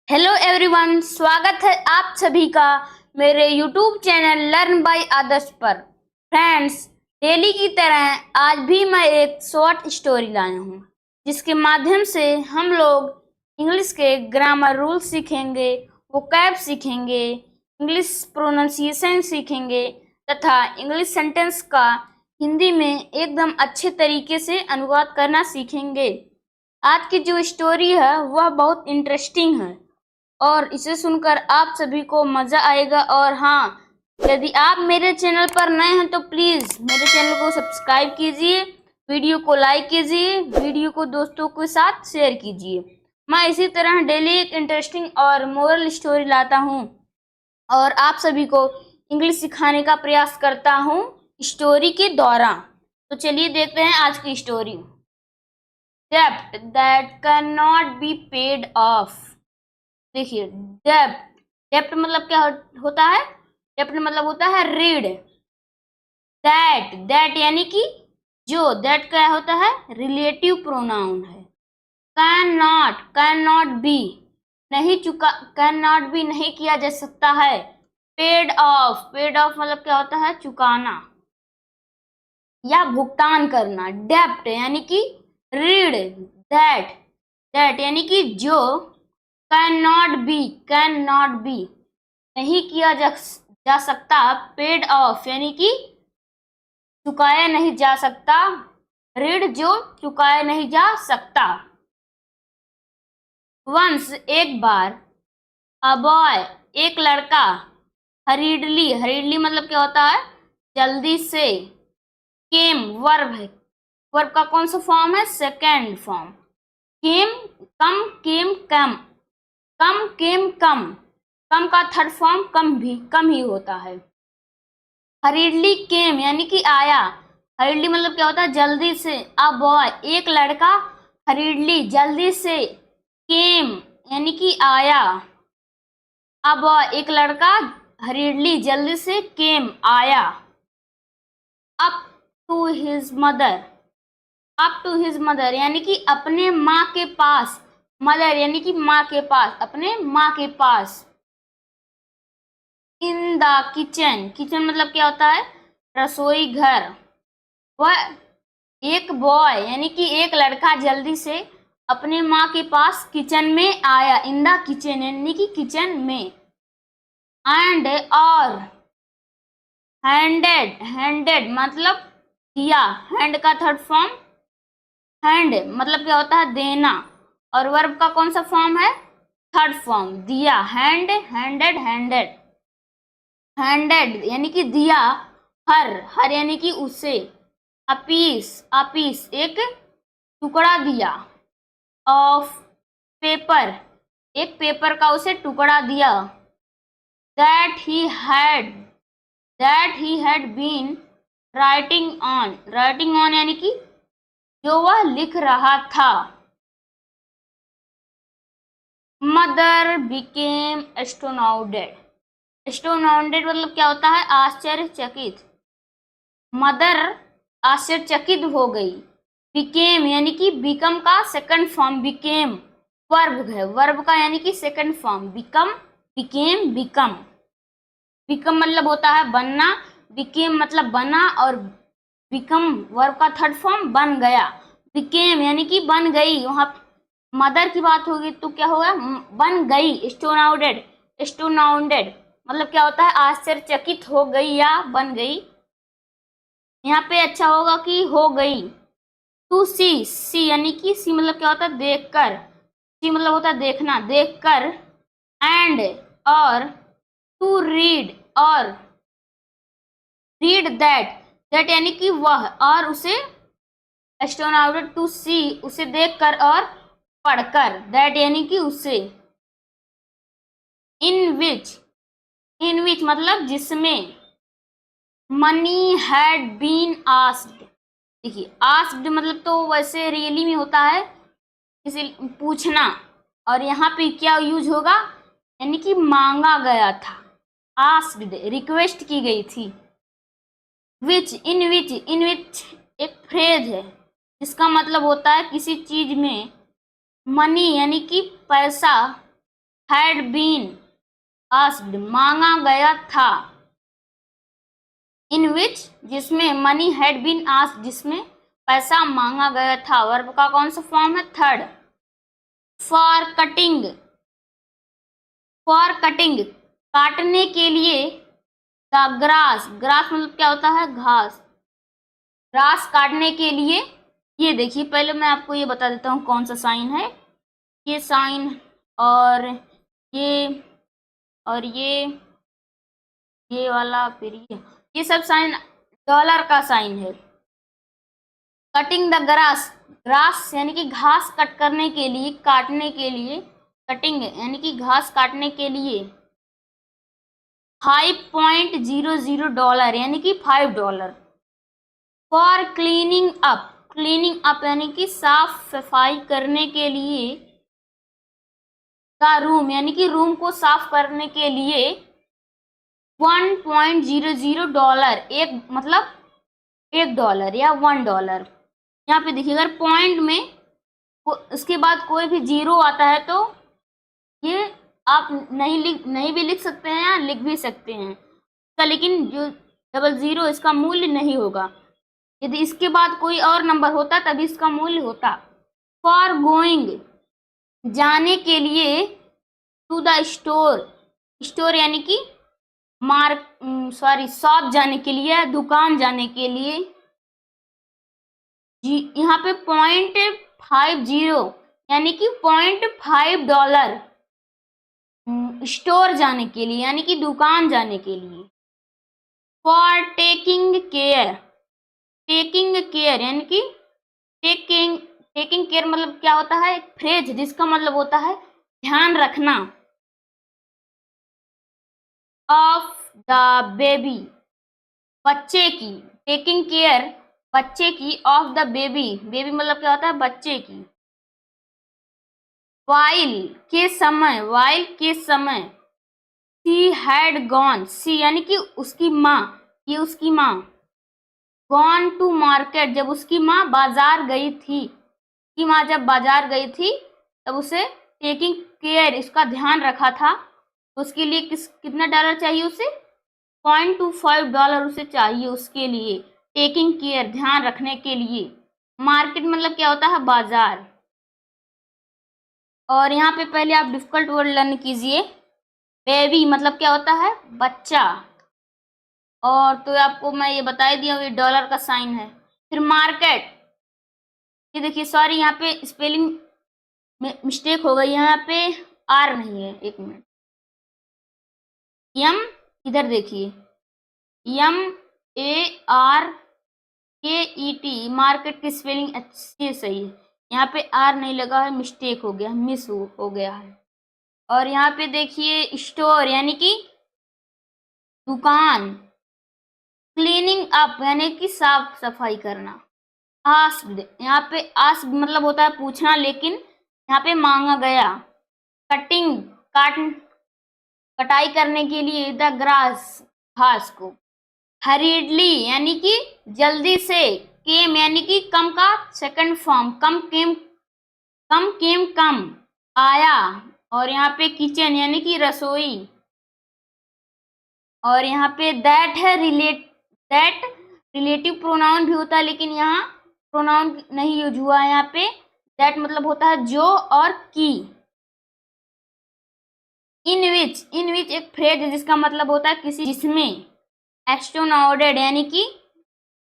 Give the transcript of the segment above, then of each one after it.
Hello everyone, स्वागत है आप सभी का मेरे यूट्यूब चैनल लर्न बाय आदर्श पर। फ्रेंड्स, डेली की तरह आज भी मैं एक शॉर्ट स्टोरी लाया हूँ जिसके माध्यम से हम लोग इंग्लिश के ग्रामर रूल सीखेंगे, वोकैब सीखेंगे, इंग्लिश प्रोनाउंसिएशन सीखेंगे तथा इंग्लिश सेंटेंस का हिंदी में एकदम अच्छे तरीके से अनुवाद करना सीखेंगे। आज की जो स्टोरी है वह बहुत इंटरेस्टिंग है और इसे सुनकर आप सभी को मजा आएगा। और हाँ, यदि आप मेरे चैनल पर नए हैं तो प्लीज मेरे चैनल को सब्सक्राइब कीजिए, वीडियो को लाइक कीजिए, वीडियो को दोस्तों के साथ शेयर कीजिए। मैं इसी तरह डेली एक इंटरेस्टिंग और मोरल स्टोरी लाता हूँ और आप सभी को इंग्लिश सिखाने का प्रयास करता हूँ स्टोरी के दौरान। तो चलिए देखते हैं आज की स्टोरी। डेब्ट that can not be paid of. देखिए, डेब्ट मतलब क्या होता है? डेब्ट मतलब होता है ऋण। दैट यानी कि जो, दैट क्या होता है? रिलेटिव प्रोनाउन है। कैन नॉट बी नहीं चुका, कैन नॉट बी नहीं किया जा सकता है। पेड ऑफ मतलब क्या होता है? चुकाना या भुगतान करना। डेब्ट यानी कि ऋण। दैट यानी कि जो, कैन नॉट बी नहीं किया जा सकता। पेड ऑफ यानी कि चुकाया नहीं जा सकता, ऋण जो चुकाया नहीं जा सकता। वंस एक बार, अ बॉय एक लड़का, हरीडली मतलब क्या होता है? जल्दी से। केम वर्ब है, वर्ब का कौन सा फॉर्म है? Second form. केम कम का थर्ड फॉर्म कम ही होता है। हरीडली केम यानी कि आया। हरीडली मतलब क्या होता है? जल्दी से। अ बॉय एक लड़का, हरीडली जल्दी से। केम यानी कि आया। अ बॉय एक लड़का, हरीडली जल्दी से। केम आया। अप टू हिज मदर यानी कि अपने माँ के पास। मदर यानी कि माँ के पास, अपने माँ के पास। इन द किचन मतलब क्या होता है? रसोई घर। वह एक बॉय यानी कि एक लड़का जल्दी से अपने माँ के पास किचन में आया। इन द किचन यानी कि किचन में। एंड और हैंडेड मतलब दिया। हैंड का थर्ड फॉर्म हैंड मतलब क्या होता है? देना। और वर्ब का कौन सा फॉर्म है? थर्ड फॉर्म, दिया। हैंडेड यानी कि दिया। हर यानी कि उसे। अपीस एक टुकड़ा दिया। ऑफ पेपर एक पेपर का उसे टुकड़ा दिया। That he had been writing on यानी कि जो वह लिख रहा था। मदर बिकेम एस्टोनाउडेड मतलब क्या होता है? आश्चर्यचकित। मदर आश्चर्यचकित हो गई। बिकेम यानी कि बिकम का सेकंड फॉर्म। बिकेम वर्ब है, वर्ब का यानी कि सेकंड फॉर्म। बिकम मतलब होता है बनना। बिकेम मतलब बना और बिकम वर्ब का थर्ड फॉर्म बन गया। बिकेम यानी कि बन गई। वहां मदर की बात होगी तो क्या होगा? बन गई। एस्टोनाउडेड मतलब क्या होता है? आश्चर्यचकित हो गई या बन गई। यहाँ पे अच्छा होगा कि हो गई। टू सी यानी कि सी मतलब क्या होता है? देखकर। सी मतलब होता है देखना, देखकर। एंड और टू रीड दैट यानी कि वह, और उसे। एस्टोनाउडेड टू सी उसे देखकर और पढ़कर। दैट यानी कि उसे। इन विच मतलब जिसमें। Money had been asked. देखिए, आस्क्ड मतलब तो वैसे रियली में होता है किसी पूछना, और यहाँ पे क्या यूज होगा? यानी कि मांगा गया था। आस्क्ड रिक्वेस्ट की गई थी। इन विच एक फ्रेज है जिसका मतलब होता है किसी चीज में। मनी यानी कि पैसा हैड बीन आस्क्ड मांगा गया था, इन विच जिसमें मनी हैड बीन आस्क्ड जिसमें पैसा मांगा गया था। वर्ब का कौन सा फॉर्म है? Third. For cutting, for cutting काटने के लिए, द ग्रास, ग्रास मतलब क्या होता है? घास, ग्रास काटने के लिए। ये देखिए, पहले मैं आपको ये बता देता हूँ कौन सा साइन है। ये साइन और ये और ये वाला, फिर ये सब साइन डॉलर का साइन है। कटिंग द ग्रास, ग्रास यानी कि घास कट करने के लिए, काटने के लिए, कटिंग यानी कि घास काटने के लिए $5.00 यानी कि $5। For cleaning up, cleaning up यानी कि साफ सफाई करने के लिए, का रूम यानी कि रूम को साफ करने के लिए $1.00, एक मतलब $1 या $1। यहाँ पे देखिए, अगर पॉइंट में उसके बाद कोई भी जीरो आता है तो ये आप नहीं भी लिख सकते हैं या लिख भी सकते हैं इसका, लेकिन जो 00 इसका मूल्य नहीं होगा। यदि इसके बाद कोई और नंबर होता तभी इसका मूल्य होता। फॉर गोइंग जाने के लिए, टू द स्टोर, स्टोर यानी कि शॉप जाने के लिए, दुकान जाने के लिए। जी यहाँ पे $0.50 यानी कि $0.5 स्टोर जाने के लिए यानी कि दुकान जाने के लिए। For taking care, taking care यानी कि टेकिंग केयर मतलब क्या होता है? एक फ्रेज जिसका मतलब होता है ध्यान रखना। ऑफ द बेबी, बच्चे की, टेकिंग केयर बच्चे की, ऑफ द बेबी, बेबी मतलब क्या होता है? बच्चे की। वाइल के समय, वाइल के समय, सी हैड गॉन, सी यानी कि उसकी माँ, ये उसकी माँ, गॉन टू मार्केट जब उसकी माँ बाजार गई थी, उसकी माँ जब बाजार गई थी तब उसे टेकिंग केयर, इसका ध्यान रखा था, तो उसके लिए कितना डॉलर चाहिए उसे? $0.25 उसे चाहिए उसके लिए, टेकिंग केयर ध्यान रखने के लिए। मार्केट मतलब क्या होता है? बाजार। और यहाँ पे पहले आप डिफिकल्ट वर्ड लर्न कीजिए। बेबी मतलब क्या होता है? बच्चा। और तो आपको मैं ये बता ही दिया, ये डॉलर का साइन है। फिर मार्केट, ये देखिए, सॉरी यहाँ पे स्पेलिंग में मिस्टेक हो गई, यहाँ पे आर नहीं है, एक मिनट। यम, इधर देखिए, MARKET, मार्केट की स्पेलिंग अच्छी सही है, यहाँ पे आर नहीं लगा है, मिस्टेक हो गया, मिस हो गया है। और यहाँ पे देखिए स्टोर यानी कि दुकान, क्लीनिंग अप यानी कि साफ सफाई करना। आस्क्ड, यहाँ पे आस्क्ड मतलब होता है पूछना, लेकिन यहाँ पे मांगा गया। कटिंग, कटाई करने के लिए, द ग्रास घास को। हरीडली यानी कि जल्दी से। केम यानी कि कम का सेकंड फॉर्म, कम आया। और यहाँ पे किचन यानी कि रसोई। और यहाँ पे दैट है, दैट रिलेटिव प्रोनाउन भी होता है, लेकिन यहाँ प्रोनाउन नहीं यूज हुआ है। यहाँ पे दैट मतलब होता है जो और की। इन विच एक फ्रेज है जिसका मतलब होता है किसी, जिसमें। एस्टोनाउडेड यानी कि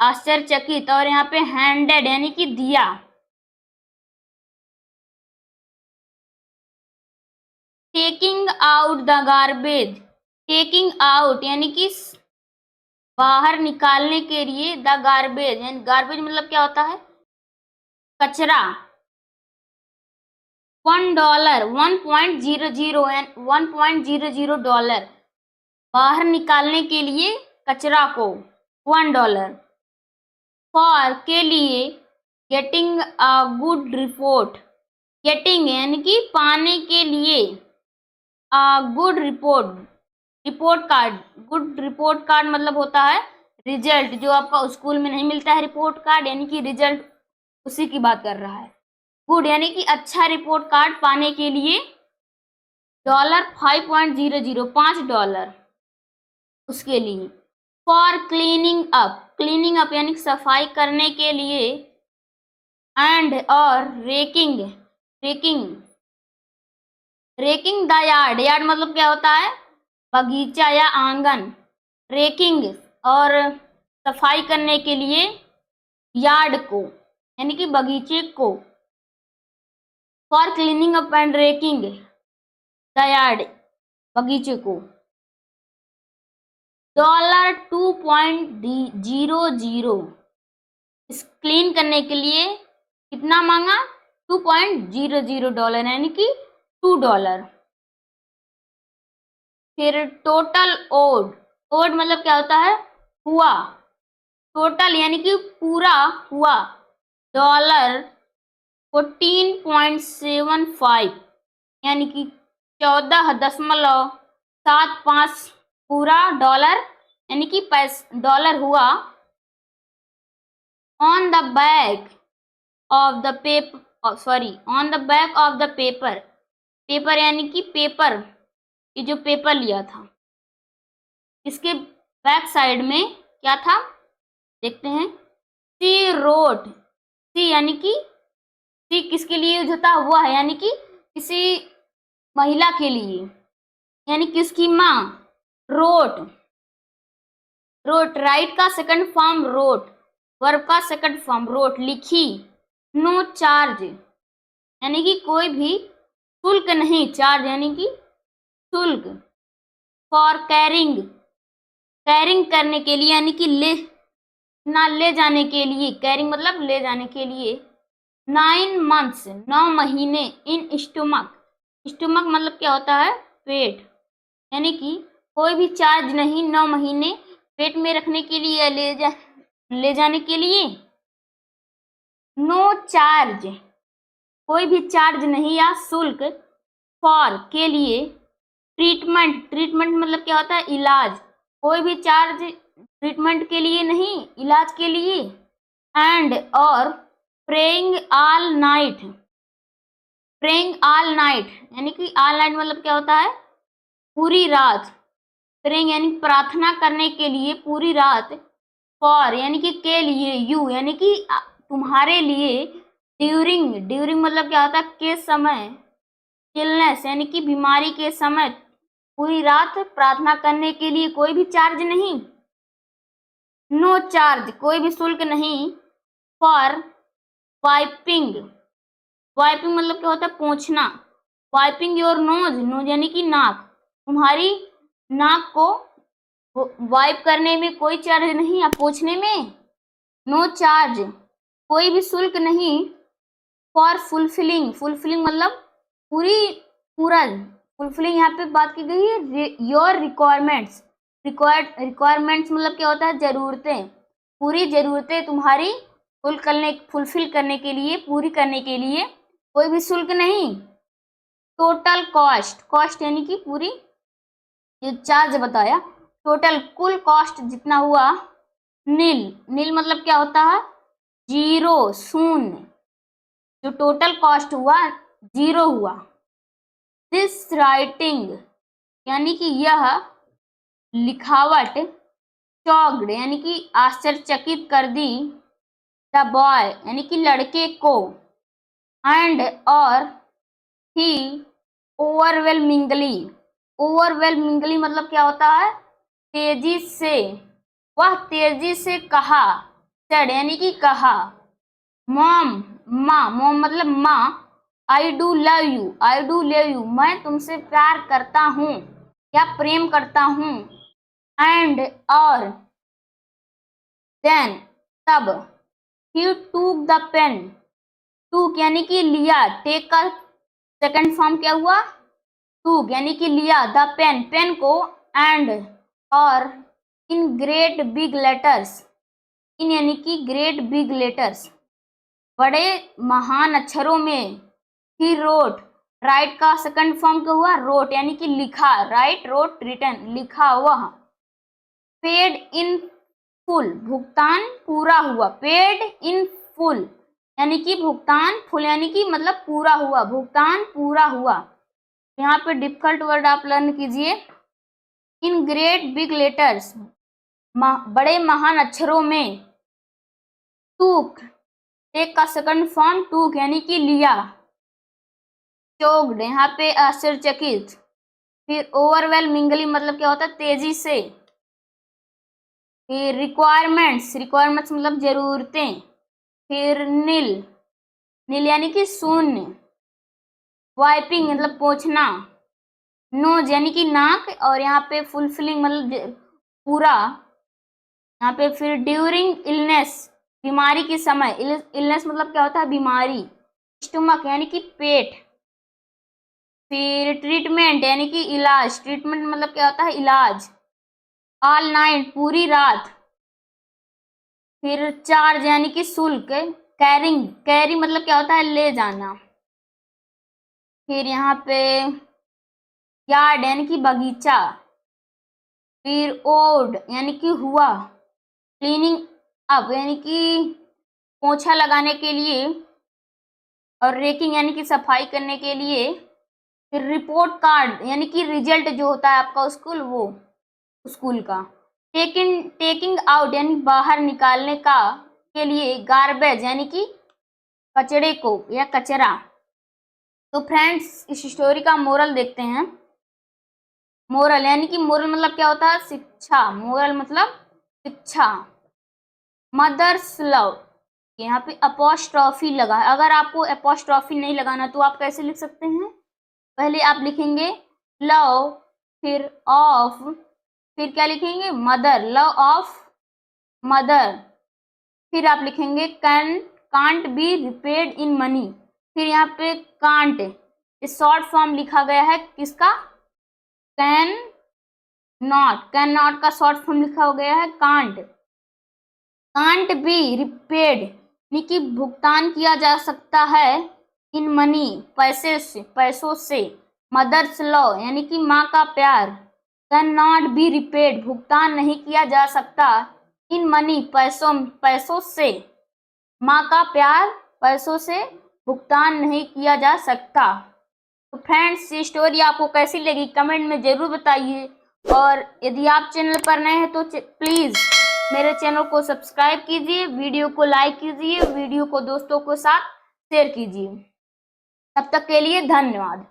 आश्चर्यचकित। और यहाँ पे हैंडेड यानी कि दिया। Taking out the garbage, taking out यानी कि बाहर निकालने के लिए, द गार्बेज यानी गार्बेज मतलब क्या होता है? कचरा। $1, 1.00 बाहर निकालने के लिए कचरा को, $1। फॉर के लिए, getting a good report, getting यानी कि पाने के लिए, a good report card, good report card मतलब होता है रिजल्ट, जो आपका स्कूल में नहीं मिलता है रिपोर्ट कार्ड यानी कि रिजल्ट, उसी की बात कर रहा है। गुड यानी कि अच्छा रिपोर्ट कार्ड पाने के लिए $5.00 उसके लिए। फॉर क्लीनिंग अप यानी सफाई करने के लिए, एंड और रेकिंग द यार्ड मतलब क्या होता है, बगीचा या आंगन। रेकिंग और सफाई करने के लिए यार्ड को यानी कि बगीचे को। For cleaning up and racking the yard, बगीचे को। $2.00 इस क्लीन करने के लिए कितना मांगा, $2.00 यानी कि $2। फिर टोटल ओड मतलब क्या होता है, हुआ। टोटल यानी कि पूरा हुआ, $14.75 यानी कि 14.75 पूरा डॉलर यानी कि डॉलर हुआ। On the back of the paper यानी कि पेपर, ये जो पेपर लिया था इसके बैक साइड में क्या था देखते हैं। सी यानी कि सी किसके लिए यूज होता हुआ है, यानी कि किसी महिला के लिए, यानी कि उसकी माँ। रोट राइट का सेकंड फॉर्म रोट, वर्ब का सेकंड फॉर्म रोट, लिखी। नो चार्ज यानी कि कोई भी शुल्क नहीं, चार्ज यानी कि शुल्क। फॉर कैरिंग करने के लिए यानी कि ले जाने के लिए, कैरिंग मतलब ले जाने के लिए। 9 months 9 महीने इन स्टोमक मतलब क्या होता है, पेट, यानी कि कोई भी चार्ज नहीं 9 महीने पेट में रखने के लिए, ले जाने के लिए। नो चार्ज कोई भी चार्ज नहीं या शुल्क। फॉर के लिए। ट्रीटमेंट मतलब क्या होता है, इलाज, कोई भी चार्ज ट्रीटमेंट के लिए नहीं, इलाज के लिए। एंड और प्रेइंग ऑल नाइट यानी कि ऑल नाइट मतलब क्या होता है, पूरी रात। प्रेइंग यानी प्रार्थना करने के लिए, पूरी रात। फॉर यानी कि के लिए, यू यानी कि तुम्हारे लिए। ड्यूरिंग मतलब क्या होता है, के समय। इलनेस यानी कि बीमारी के समय, पूरी रात प्रार्थना करने के लिए, कोई भी चार्ज नहीं। नो चार्ज कोई भी शुल्क नहीं। फॉर वाइपिंग मतलब क्या होता है, पोंछना। वाइपिंग योर नोज यानी कि नाक, तुम्हारी नाक को वाइप करने में कोई चार्ज नहीं या पोंछने में। नो चार्ज कोई भी शुल्क नहीं। फॉर फुलफिलिंग मतलब पूरा फुलफिलिंग यहाँ पे बात की गई है योर रिक्वायरमेंट्स मतलब क्या होता है, जरूरतें, पूरी जरूरतें तुम्हारी फुलफिल करने के लिए, पूरी करने के लिए कोई भी शुल्क नहीं। टोटल कॉस्ट यानी कि पूरी, ये चार्ज बताया। टोटल कुल कॉस्ट जितना हुआ। नील मतलब क्या होता है, जीरो, शून्य। जो टोटल कॉस्ट हुआ 0 हुआ। दिस राइटिंग यानी कि यह लिखावट। चॉक्ड यानी कि आश्चर्यचकित कर दी। द बॉय यानी कि लड़के को। एंड और ही ओवरवेलमिंगली मतलब क्या होता है, तेजी से, वह तेजी से कहा। सेड यानी कि कहा। मॉम मतलब माँ। आई डू लव यू मैं तुमसे प्यार करता हूँ या प्रेम करता हूँ। एंड और देन तब। ही टूक द पेन, टूक यानी कि लिया, टेक का सेकंड फॉर्म क्या हुआ, टूक यानी कि लिया। द पेन को। एंड और इन ग्रेट बिग लेटर्स, इन यानी कि ग्रेट बिग लेटर्स, बड़े महान अक्षरों में। ही रोट, राइट का सेकंड फॉर्म क्या हुआ, रोट यानी कि लिखा, राइट रोट रिटन, लिखा वह। पेड इन फुल भुगतान पूरा हुआ। पेड इन फुल यानी कि भुगतान, फुल यानी कि मतलब पूरा हुआ, भुगतान पूरा हुआ। यहाँ पे डिफिकल्ट वर्ड आप लर्न कीजिए। इन ग्रेट बिग लेटर्स, बड़े महान अक्षरों में। टूक, टेक का सेकंड फॉर्म टूक यानी कि लिया। चोक्ड, यहाँ पे आश्चर्यचकित। फिर ओवरवेलमिंगली मतलब क्या होता है, तेजी से। फिर रिक्वायरमेंट्स, रिक्वायरमेंट्स मतलब जरूरतें। फिर नील, नील यानी कि शून्य। वाइपिंग मतलब पोंछना। नोज यानी कि नाक, और यहाँ पे फुलफिलिंग मतलब पूरा। यहाँ पे फिर ड्यूरिंग इलनेस, बीमारी के समय। इलनेस मतलब क्या होता है, बीमारी। स्टमक यानी कि पेट। फिर ट्रीटमेंट यानी कि इलाज। ट्रीटमेंट मतलब क्या होता है, इलाज। ऑल नाइट, पूरी रात। फिर चार्ज यानी कि शुल्क। कैरिंग, कैरी मतलब क्या होता है, ले जाना। फिर यहाँ पे यार्ड यानी कि बगीचा। फिर ओड यानी कि हुआ। क्लीनिंग अप यानी कि पोछा लगाने के लिए, और रेकिंग यानी कि सफाई करने के लिए। फिर रिपोर्ट कार्ड यानी कि रिजल्ट जो होता है आपका स्कूल, वो स्कूल का। टेकिंग आउट यानी बाहर निकालने का के लिए। गार्बेज यानी कि कचड़े को या कचरा। तो फ्रेंड्स, इस स्टोरी का मोरल देखते हैं। मोरल यानी कि मोरल मतलब क्या होता है, शिक्षा। मोरल मतलब शिक्षा। मदर्स लव, यहाँ पे अपोस्ट्रॉफी लगा है। अगर आपको अपोस्ट्रॉफी नहीं लगाना तो आप कैसे लिख सकते हैं, पहले आप लिखेंगे लव, फिर ऑफ, फिर क्या लिखेंगे, मदर, लव ऑफ मदर। फिर आप लिखेंगे can't be repaid in money. फिर यहाँ पे कांट, इस शॉर्ट फॉर्म लिखा गया है किसका, कैन नॉट का शॉर्ट फॉर्म लिखा गया है कांट। कांट बी रिपेड यानी कि भुगतान किया जा सकता है, इन मनी पैसों से। मदर्स लव यानी कि माँ का प्यार। कैन नॉट बी रिपेड भुगतान नहीं किया जा सकता, इन मनी पैसों से। माँ का प्यार पैसों से भुगतान नहीं किया जा सकता। तो फ्रेंड्स, ये स्टोरी आपको कैसी लगी कमेंट में जरूर बताइए, और यदि आप चैनल पर नए हैं तो प्लीज मेरे चैनल को सब्सक्राइब कीजिए, वीडियो को लाइक कीजिए, वीडियो को दोस्तों के साथ शेयर कीजिए। तब तक के लिए धन्यवाद।